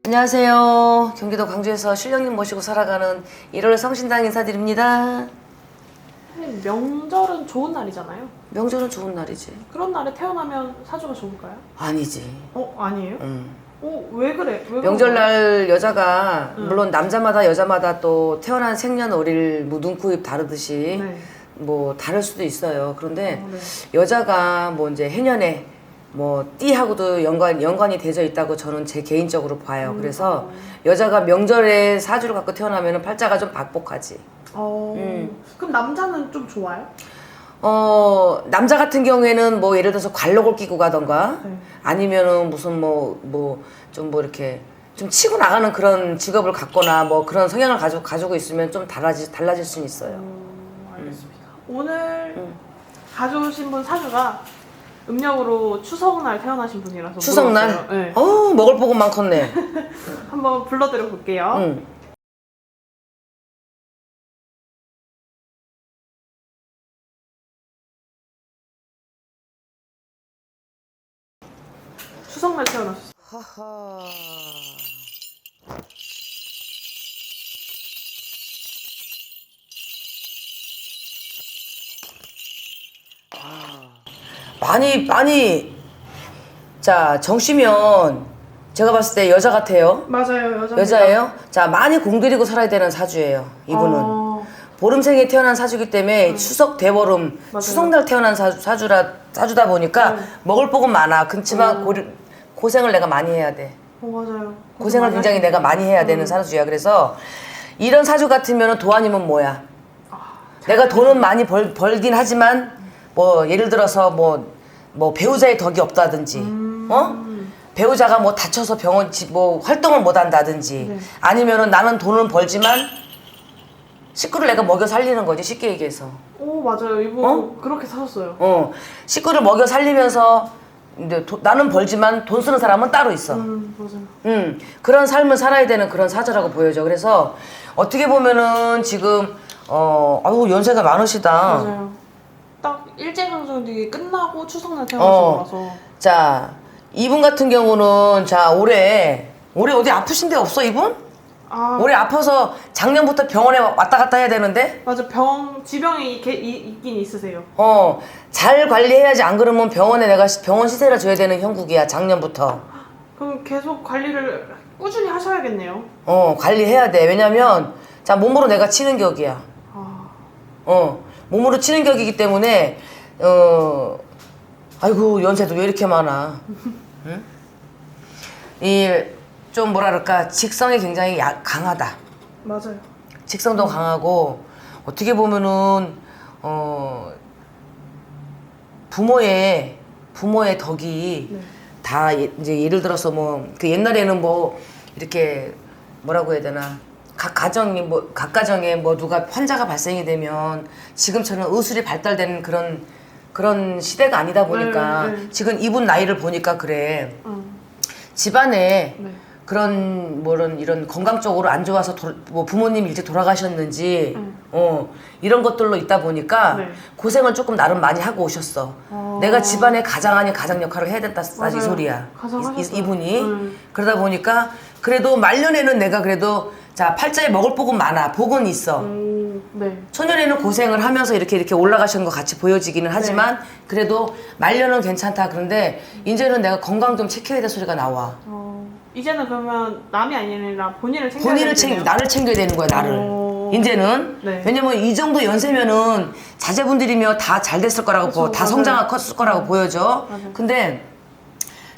안녕하세요. 경기도 광주에서 신령님 모시고 살아가는 1월 성신당 인사드립니다. 명절은 좋은 날이잖아요. 명절은 좋은 날이지. 그런 날에 태어나면 사주가 좋을까요? 아니지. 아니에요? 왜 그래? 왜 명절날 여자가 물론 남자마다 여자마다 또 태어난 생년월일 뭐 눈코입 다르듯이 네. 뭐 다를 수도 있어요. 그런데 네. 여자가 뭐 이제 해년에 뭐 띠하고도 연관이 되어 있다고 저는 제 개인적으로 봐요. 그래서 여자가 명절에 사주를 갖고 태어나면 팔자가 좀 박복하지. 그럼 남자는 좀 좋아요? 남자 같은 경우에는 뭐 예를 들어서 관록을 끼고 가던가 네. 아니면은 무슨 좀 이렇게 좀 치고 나가는 그런 직업을 갖거나 뭐 그런 성향을 가지고 있으면 좀 달라질 수는 있어요. 알겠습니다. 오늘 가져오신 분 사주가 음력으로 추석날 태어나신 분이라서 추석날? 물어봤어요. 네. 먹을 복은 많겠네. 한번 불러드려 볼게요. 응. 추석날 태어나셨어요. 하하. 많이 자 정씨면 제가 봤을 때 여자 같아요. 맞아요, 여자입니다. 여자예요? 자 많이 공들이고 살아야 되는 사주예요. 이분은 보름생에 태어난 사주기 때문에 추석 대보름 맞아요. 추석날 태어난 사주다 보니까 먹을 복은 많아. 그렇지만 고생을 내가 많이 해야 돼. 맞아요. 고생을 굉장히 내가 많이 해야 되는 사주야. 그래서 이런 사주 같으면 도 아니면 뭐야. 내가 돈은 많이 벌긴 하지만 뭐 예를 들어서 뭐 배우자의 덕이 없다든지 배우자가 뭐 다쳐서 병원 뭐 활동을 못 한다든지 네. 아니면은 나는 돈을 벌지만 식구를 내가 먹여 살리는 거지, 쉽게 얘기해서. 맞아요. 이거 그렇게 사셨어요. 식구를 먹여 살리면서 근데 나는 벌지만 돈 쓰는 사람은 따로 있어. 맞아요. 그런 삶을 살아야 되는 그런 사주라고 보여져. 그래서 어떻게 보면은 지금 아유 연세가 많으시다. 맞아요. 딱 일제강점기 끝나고 추석날 태어나신 거라서. 자, 이분 같은 경우는 자 올해 어디 아프신 데 없어 이분? 올해 아파서 작년부터 병원에 왔다 갔다 해야 되는데? 맞아, 지병이 있긴 있으세요. 잘 관리해야지. 안 그러면 병원에 내가 병원 시세를 줘야 되는 형국이야, 작년부터. 그럼 계속 관리를 꾸준히 하셔야겠네요. 관리해야 돼. 왜냐면 자 몸으로 내가 치는 격이야. 몸으로 치는 격이기 때문에 아이고 연세도 왜 이렇게 많아. 응? 좀 뭐라 그럴까, 직성이 굉장히 강하다. 맞아요. 직성도 강하고 어떻게 보면은 부모의 덕이 네. 다 이제 예를 들어서 뭐 그 옛날에는 뭐 이렇게 뭐라고 해야 되나, 각 가정에 뭐 누가 환자가 발생이 되면 지금처럼 의술이 발달되는 그런 시대가 아니다 보니까 네. 지금 이분 나이를 보니까 그래. 집안에 네. 그런 이런 건강 쪽으로 안 좋아서 뭐 부모님 일찍 돌아가셨는지 이런 것들로 있다 보니까 네. 고생을 조금 나름 많이 하고 오셨어. 내가 집안의 가장 아닌 가장 역할을 해야 된다 이 소리야. 이분이. 그러다 보니까 그래도 말년에는 내가 그래도 자 팔자에 먹을 복은 많아. 복은 있어. 네. 초년에는 고생을 하면서 이렇게 올라가시는 것 같이 보여지기는 하지만 그래도 말년은 괜찮다. 그런데 이제는 내가 건강 좀 체크해야 될 소리가 나와. 이제는 그러면 남이 아니라 본인을 챙겨야 되네요. 나를 챙겨야 되는 거야, 나를. 이제는. 네. 왜냐면 이 정도 연세면은 자제분들이면 다 잘 됐을 거라고 그렇죠, 다 성장을 컸을 거라고 보여져. 맞아요. 근데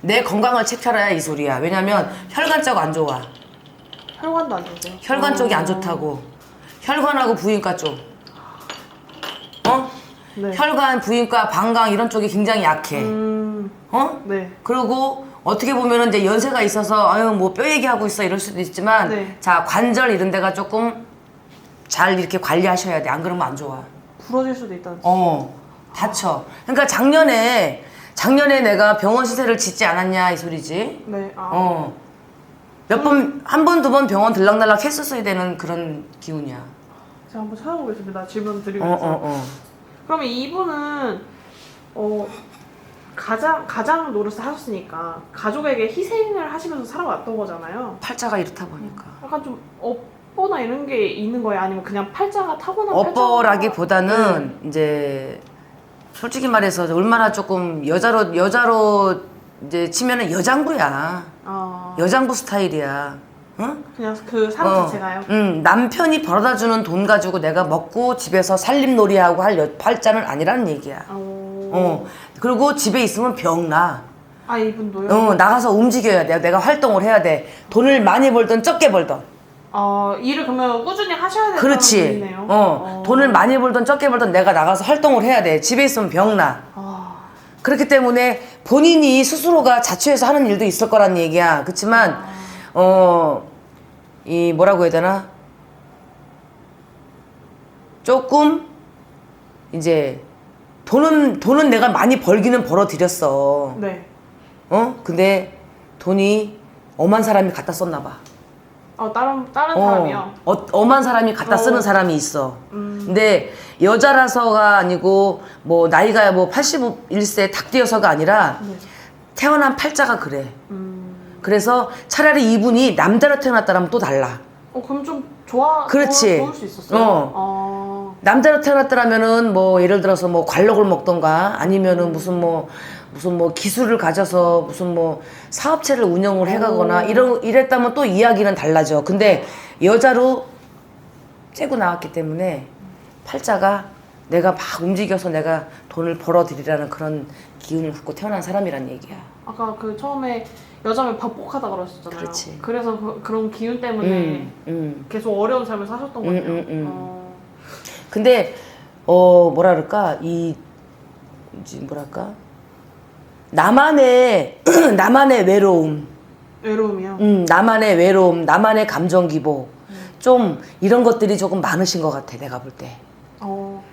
내 건강을 체크하라 이 소리야. 왜냐면 혈관 쪽 안 좋아. 혈관도 안 좋으세요? 혈관 쪽이 안 좋다고. 혈관하고 부인과 쪽. 네. 혈관, 부인과, 방광 이런 쪽이 굉장히 약해. 네. 그리고 어떻게 보면은 이제 연세가 있어서 아유 뭐 뼈 얘기하고 있어 이럴 수도 있지만 네. 자 관절 이런 데가 조금 잘 이렇게 관리하셔야 돼. 안 그러면 안 좋아. 부러질 수도 있다는 뜻이에요. 다쳐. 그러니까 작년에 내가 병원 시세를 짓지 않았냐 이 소리지. 네. 한 번, 두 번 병원 들락날락 했었어야 되는 그런 기운이야. 제가 한번 찾아보겠습니다. 질문 드리면서. 그러면 이분은 가장 노릇을 하셨으니까 가족에게 희생을 하시면서 살아왔던 거잖아요. 팔자가 이렇다 보니까. 약간 좀 업보나 이런 게 있는 거예요? 아니면 그냥 팔자가 타고난 업보라기보다는 이제 솔직히 말해서 얼마나 조금 여자로 이제 치면은 여장부야. 여장부 스타일이야. 응? 그냥 그 사람 자체가요? 남편이 벌어다주는 돈 가지고 내가 먹고 집에서 살림놀이하고 할 팔자는 아니라는 얘기야. 그리고 집에 있으면 병나. 아, 이분도요? 나가서 움직여야 돼. 내가 활동을 해야 돼. 돈을 많이 벌든 적게 벌든. 일을 그러면 꾸준히 하셔야 된다는 그렇지. 얘기네요. 돈을 많이 벌든 적게 벌든 내가 나가서 활동을 해야 돼. 집에 있으면 병나. 그렇기 때문에 본인이 스스로가 자취해서 하는 일도 있을 거란 얘기야. 그렇지만 이 뭐라고 해야 되나? 조금 이제 돈은 내가 많이 벌기는 벌어들였어. 네. 근데 돈이 엄한 사람이 갖다 썼나 봐. 다른 사람이요? 엄한 사람이 갖다 쓰는 사람이 있어. 근데 여자라서가 아니고 뭐 나이가 뭐 81세 닭 뛰어서가 아니라 네. 태어난 팔자가 그래. 그래서 차라리 이분이 남자로 태어났다라면 또 달라. 그럼 좀 그렇지. 좋을 수 있었어요? 남자로 태어났더라면은 뭐 예를 들어서 뭐 관록을 먹던가 아니면은 무슨 뭐 기술을 가져서 무슨 뭐 사업체를 운영을 해가거나 이랬다면 또 이야기는 달라져. 근데 여자로 째고 나왔기 때문에 팔자가 내가 막 움직여서 내가 돈을 벌어들이라는 그런 기운을 갖고 태어난 사람이란 얘기야. 아까 그 처음에 여자면 박복하다 그러셨잖아요. 그렇지. 그래서 그런 기운 때문에 계속 어려운 삶을 사셨던 것 같아요. 근데 뭐라 그럴까 뭐랄까 나만의 외로움. 외로움이요? 나만의 외로움, 나만의 감정 기복. 좀 이런 것들이 조금 많으신 것 같아, 내가 볼 때.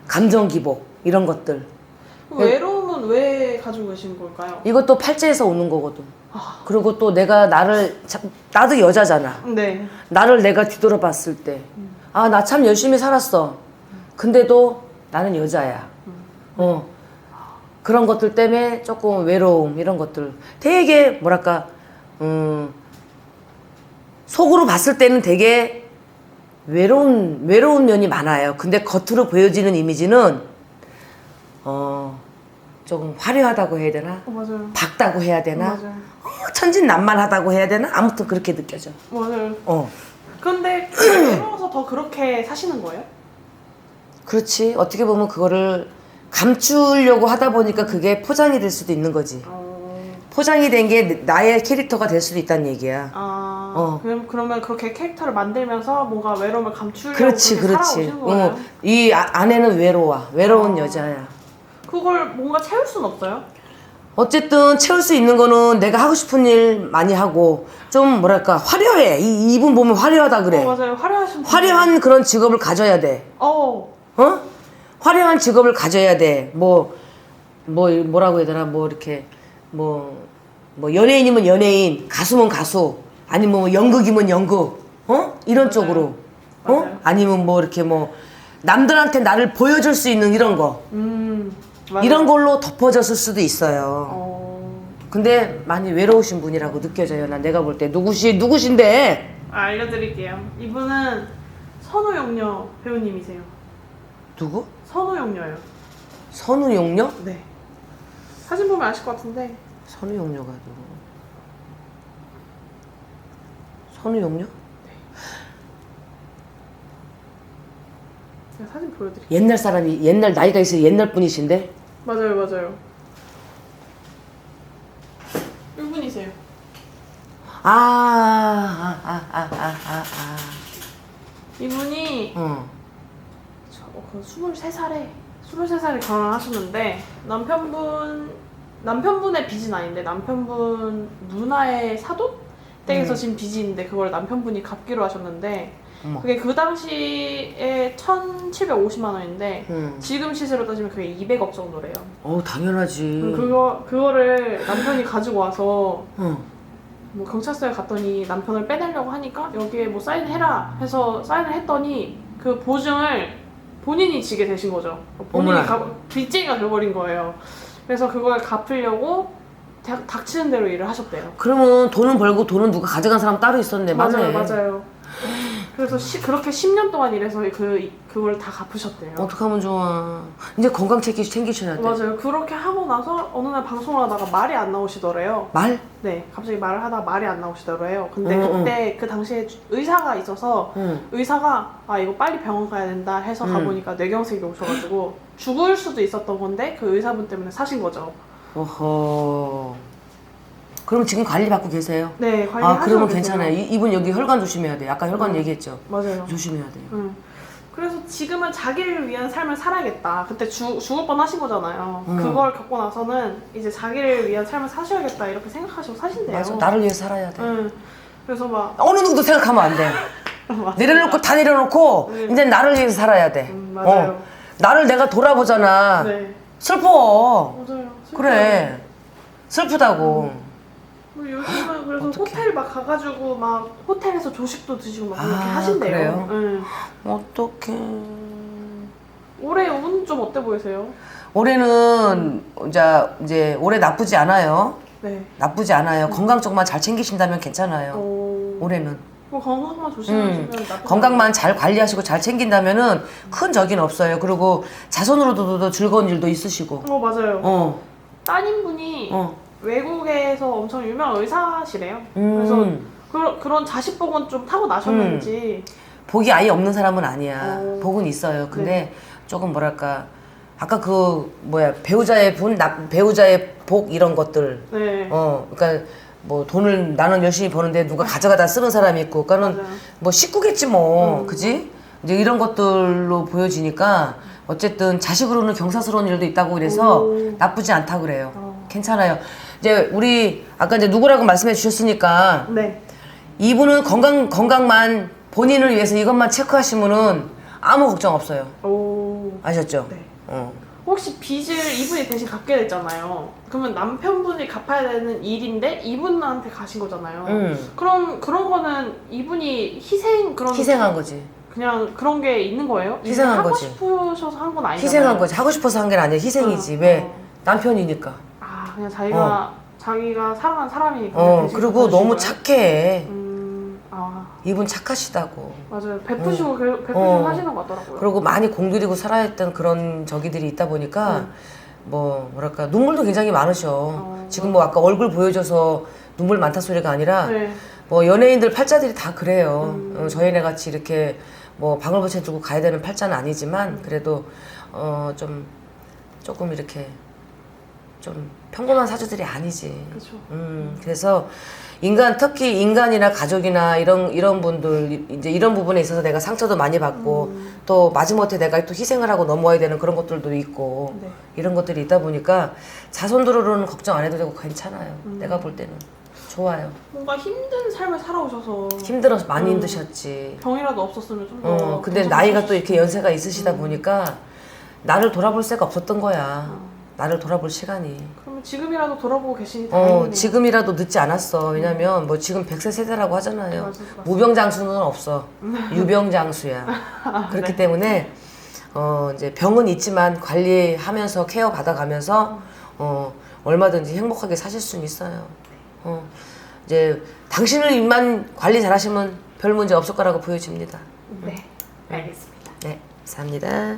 감정 기복 이런 것들. 외로움은 왜 가지고 계신 걸까요? 이것도 팔자에서 오는 거거든. 그리고 또 내가 나도 여자잖아. 네. 나를 내가 뒤돌아봤을 때, 나 참 열심히 살았어. 근데도 나는 여자야. 그런 것들 때문에 조금 외로움 이런 것들. 되게 뭐랄까 속으로 봤을 때는 되게 외로운 면이 많아요. 근데 겉으로 보여지는 이미지는 조금 화려하다고 해야 되나? 맞아요. 밝다고 해야 되나? 맞아요. 천진난만하다고 해야 되나? 아무튼 그렇게 느껴져. 맞아요. 근데 외로워서 더 그렇게 사시는 거예요? 그렇지. 어떻게 보면 그거를 감추려고 하다 보니까 그게 포장이 될 수도 있는 거지. 포장이 된 게 나의 캐릭터가 될 수도 있다는 얘기야. 그러면 그렇게 캐릭터를 만들면서 뭔가 외로움을 감추려고 그렇지. 살아오신 거예요? 이 아내는 외로운 여자야. 그걸 뭔가 채울 순 없어요? 어쨌든 채울 수 있는 거는 내가 하고 싶은 일 많이 하고 좀 뭐랄까 화려해. 이분 보면 화려하다 그래. 맞아요. 화려한 그런 직업을 가져야 돼. 화려한 직업을 가져야 돼. 뭐라고 해야 되나? 뭐 이렇게 뭐 연예인이면 연예인, 가수면 가수, 아니면 뭐 연극이면 연극, 이런 맞아요. 쪽으로, 맞아요. 아니면 뭐 이렇게 뭐 남들한테 나를 보여줄 수 있는 이런 거, 맞아요. 이런 걸로 덮어졌을 수도 있어요. 근데 많이 외로우신 분이라고 느껴져요. 난 내가 볼 때 누구신데? 알려드릴게요. 이분은 선우용녀 배우님이세요. 누구? 선우용녀요. 선우용녀? 네. 사진 보면 아실 것 같은데. 선우용녀가 누구? 선우용녀? 제가 사진 보여드릴게요. 옛날 나이가 있어요. 옛날 분이신데? 맞아요. 이분이세요. 이분이 23살에 결혼하셨는데 남편분의 빚은 아닌데 남편분 누나의 사돈 댁에서 진 빚이 있는데 그걸 남편분이 갚기로 하셨는데 그게 그 당시에 1,750만 원인데 지금 시세로 따지면 그게 200억 정도래요. 당연하지. 그거를 남편이 가지고 와서 뭐 경찰서에 갔더니 남편을 빼내려고 하니까 여기에 뭐 사인해라 해서 사인을 했더니 그 보증을 본인이 지게 되신 거죠. 본인이 빚쟁이가 돼버린 거예요. 그래서 그걸 갚으려고 닥치는 대로 일을 하셨대요. 그러면 돈은 벌고 돈은 누가 가져간 사람 따로 있었네. 맞네. 맞아요. 그래서 그렇게 10년 동안 일해서 그걸 다 갚으셨대요. 어떡하면 좋아. 이제 건강 챙기셔야 돼. 맞아요. 그렇게 하고 나서 어느 날 방송을 하다가 말이 안 나오시더래요. 말? 네, 갑자기 말을 하다가 말이 안 나오시더래요. 근데 그때 그 당시에 의사가 있어서 의사가 이거 빨리 병원 가야 된다 해서 가보니까 뇌경색이 오셔가지고 죽을 수도 있었던 건데 그 의사분 때문에 사신 거죠. 어허. 그럼 지금 관리받고 계세요? 네, 관리하시고 그러면 계세요. 괜찮아요. 이분 여기 혈관 조심해야 돼요. 아까 혈관 얘기했죠? 맞아요. 조심해야 돼요. 그래서 지금은 자기를 위한 삶을 살아야겠다. 그때 죽을 뻔 하신 거잖아요. 그걸 겪고 나서는 이제 자기를 위한 삶을 사셔야겠다 이렇게 생각하시고 사신대요. 맞아. 나를 위해 살아야 돼. 그래서 막 어느 누구도 생각하면 안 돼. 내려놓고 다 내려놓고 이제 나를 위해서 살아야 돼. 맞아요. 나를 내가 돌아보잖아. 네. 슬퍼. 맞아요. 그래. 슬프다고. 요즘은 그래서 호텔 막 가가지고 막 호텔에서 조식도 드시고 막 그렇게 아, 하신대요. 그래요? 응. 어떡해. 올해 운 좀 어때 보이세요? 올해는 이제 올해 나쁘지 않아요. 네. 나쁘지 않아요. 건강 쪽만 잘 챙기신다면 괜찮아요. 올해는. 뭐 건강만 조심하시면 나쁘지 건강만 잘 관리하시고 잘 챙긴다면은 큰 적은 없어요. 그리고 자손으로도 즐거운 일도 있으시고. 맞아요. 따님분이 외국에서 엄청 유명한 의사시래요. 그래서 그런 자식복은 좀 타고 나셨는지. 복이 아예 없는 사람은 아니야. 복은 있어요. 근데 조금 뭐랄까 아까 배우자의 배우자의 복 이런 것들. 네. 그러니까 뭐 돈을 나는 열심히 버는데 누가 가져가다 쓰는 사람이 있고, 그러니까는 맞아요. 뭐 식구겠지 뭐, 그지? 이제 이런 것들로 보여지니까 어쨌든 자식으로는 경사스러운 일도 있다고 그래서 나쁘지 않다 그래요. 괜찮아요. 이제 우리 아까 이제 누구라고 말씀해 주셨으니까 네. 이분은 건강만 본인을 위해서 이것만 체크하시면은 아무 걱정 없어요. 아셨죠? 네. 어. 혹시 빚을 이분이 대신 갚게 됐잖아요. 그러면 남편분이 갚아야 되는 일인데 이분한테 가신 거잖아요. 그럼 그런 거는 이분이 희생한 거지. 그냥 그런 게 있는 거예요? 희생한 하고 거지. 싶으셔서 한 건 아니잖아요. 희생한 거지. 하고 싶어서 한 게 아니라 희생이지. 왜? 남편이니까. 그냥 자기가 사랑하는 사람이니까. 그리고 너무 착해. 이분 착하시다고. 맞아요. 베푸시고 하시는 것 같더라고요. 그리고 많이 공들이고 살아있던 그런 저기들이 있다 보니까 뭐랄까 눈물도 굉장히 많으셔. 지금 뭐 아까 얼굴 보여줘서 눈물 많다 소리가 아니라 네. 뭐 연예인들 팔자들이 다 그래요. 저희네 같이 이렇게 뭐 방울부채 들고 가야 되는 팔자는 아니지만 그래도 조금 이렇게 좀 평범한 사주들이 아니지. 그렇죠. 그래서 특히 인간이나 가족이나 이런 분들 이제 이런 부분에 있어서 내가 상처도 많이 받고 또 마지못해 내가 또 희생을 하고 넘어야 되는 그런 것들도 있고 네. 이런 것들이 있다 보니까 자손들로는 걱정 안 해도 되고 괜찮아요. 내가 볼 때는 좋아요. 뭔가 힘든 삶을 살아오셔서 힘들어서 많이 힘드셨지. 병이라도 없었으면 좀 더. 근데 나이가 또 이렇게 연세가 있으시다 보니까 나를 돌아볼 새가 없었던 거야. 나를 돌아볼 시간이. 그러면 지금이라도 돌아보고 계시니 다행이네요. 지금이라도 늦지 않았어. 왜냐면 뭐 지금 100세 세대라고 하잖아요. 맞아. 무병장수는 없어. 유병장수야. 그렇기 때문에 이제 병은 있지만 관리하면서 케어 받아가면서 얼마든지 행복하게 사실 수는 있어요. 이제 당신을 입만 관리 잘하시면 별 문제 없을 거라고 보여집니다. 네, 알겠습니다. 네, 감사합니다.